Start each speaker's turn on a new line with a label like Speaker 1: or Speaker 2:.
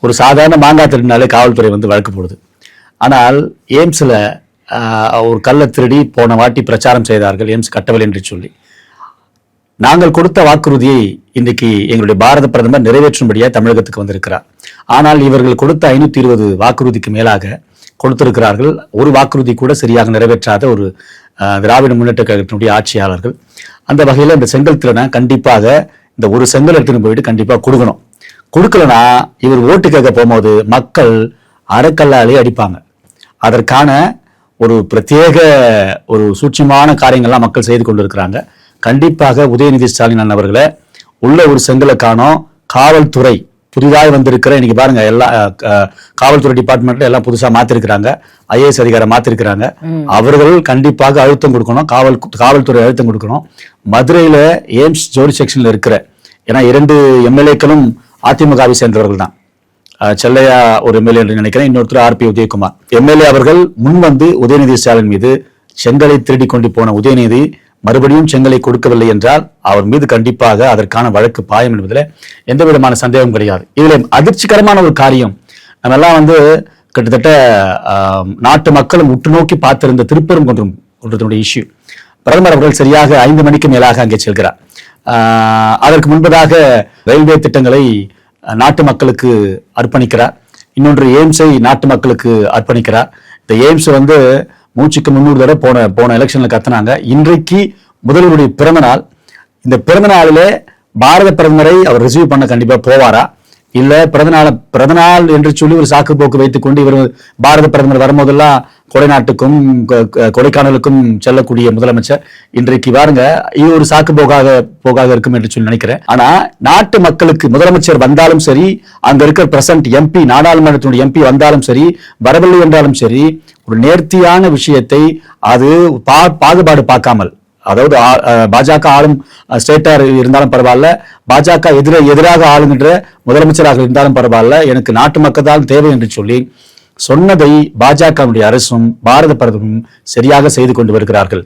Speaker 1: ஒரு சாதாரண மாங்காய் திருடினாலே காவல்துறை வந்து வழக்கு போடுது. ஆனால் எய்ம்ஸில் ஒரு கல்லை திருடி போன வாட்டி பிரச்சாரம் செய்தார்கள், எய்ம்ஸ் கட்டவில்லை என்று சொல்லி. நாங்கள் கொடுத்த வாக்குறுதியை இன்றைக்கு எங்களுடைய பாரத பிரதமர் நிறைவேற்றும்படியாக தமிழகத்துக்கு வந்திருக்கிறார். ஆனால் இவர்கள் கொடுத்த 520 வாக்குறுதிக்கு மேலாக கொடுத்திருக்கிறார்கள். ஒரு வாக்குறுதி கூட சரியாக நிறைவேற்றாத ஒரு திராவிட முன்னேற்ற கழகத்தினுடைய ஆட்சியாளர்கள். அந்த வகையில் இந்த செங்கல் திறனை கண்டிப்பாக இந்த ஒரு செங்கல் எடுத்துன்னு போயிட்டு கண்டிப்பாக கொடுக்கணும். கொடுக்கலனா இவர் ஓட்டு கேட்க போகும்போது மக்கள் அறக்கல்லாலே அடிப்பாங்க. அதற்கான ஒரு பிரத்யேக ஒரு சூட்சமான காரியங்கள்லாம் மக்கள் செய்து கொண்டிருக்கிறாங்க. கண்டிப்பாக உதயநிதி ஸ்டாலின் அண்ணவர்களை உள்ள ஒரு செங்கலை காணோம். காவல்துறை புதிதாக வந்திருக்கிற இன்னைக்கு பாருங்க, எல்லா காவல்துறை டிபார்ட்மெண்ட்ல எல்லாம் புதுசா மாத்திருக்கிறாங்க, IAS அதிகாரி மாத்திருக்கிறாங்க. அவர்கள் கண்டிப்பாக அழுத்தம் கொடுக்கணும், காவல்துறை அழுத்தம் கொடுக்கணும். மதுரையில எய்ம்ஸ் ஜோடி செக்ஷன்ல இருக்கிற, ஏன்னா 2 MLA-க்களும் அதிமுகவை சேர்ந்தவர்கள் தான். செல்லையா ஒரு MLA என்று நினைக்கிறேன், இன்னொருத்தர் RP உதயகுமார் MLA அவர்கள் முன் வந்து உதயநிதி ஸ்டாலின் மீது செங்கலை திருடி கொண்டு போன உதயநிதி மறுபடியும் செங்கலை கொடுக்கவில்லை என்றால் அவர் மீது கண்டிப்பாக அதற்கான வழக்கு பாயம் என்பதில் எந்த விதமான சந்தேகம் கிடையாது. இதுல அதிர்ச்சிகரமான ஒரு காரியம், நம்ம எல்லாம் வந்து கிட்டத்தட்ட நாட்டு மக்களும் உற்று நோக்கி பார்த்திருந்த திருப்பரங்குன்றத்தினுடைய இஷ்யூ. பிரதமர் அவர்கள் சரியாக 5 மணிக்கு மேலாக அங்கே செல்கிறார். அதற்கு முன்பதாக ரயில்வே திட்டங்களை நாட்டு மக்களுக்கு அர்ப்பணிக்கிறார். இன்னொன்று எய்ம்ஸை நாட்டு மக்களுக்கு அர்ப்பணிக்கிறார். இந்த எய்ம்ஸ் வந்து மூச்சுக்கு 300 தடவை போன எலெக்ஷன்ல கத்துனாங்க. இன்றைக்கு முதல்வருடைய பிறந்த நாள். இந்த பிறந்த நாளிலே பாரத பிரதமரை அவர் ரிசீவ் பண்ண கண்டிப்பா போவாரா, இல்ல பிறந்த நாள் என்று சொல்லி ஒரு சாக்கு போக்கு வைத்துக் கொண்டு இவர் பாரத பிரதமர் வரும்போதெல்லாம் கொடைநாட்டுக்கும் கொடைக்கானலுக்கும் செல்லக்கூடிய முதலமைச்சர் இன்றைக்கு பாருங்க, இது ஒரு சாக்கு போகாக இருக்கும் என்று சொல்லி நினைக்கிறேன். ஆனா நாட்டு மக்களுக்கு முதலமைச்சர் வந்தாலும் சரி, அங்க இருக்கிற பிரசன்ட் MP நாடாளுமன்றத்தினுடைய MP வந்தாலும் சரி, வரவில்லை என்றாலும் சரி, ஒரு நேர்த்தியான விஷயத்தை அது பாகுபாடு பார்க்காமல், அதாவது பாஜக ஆளும் ஸ்டேட்டா இருந்தாலும் பரவாயில்ல, பாஜக எதிராக ஆளுகின்ற முதலமைச்சராக இருந்தாலும் பரவாயில்ல, எனக்கு நாட்டு மக்கள் தான் தேவை என்று சொல்லி சொன்னதை பாஜகவுடைய அரசும் பாரத பிரதமரும் சரியாக செய்து கொண்டு வருகிறார்கள்.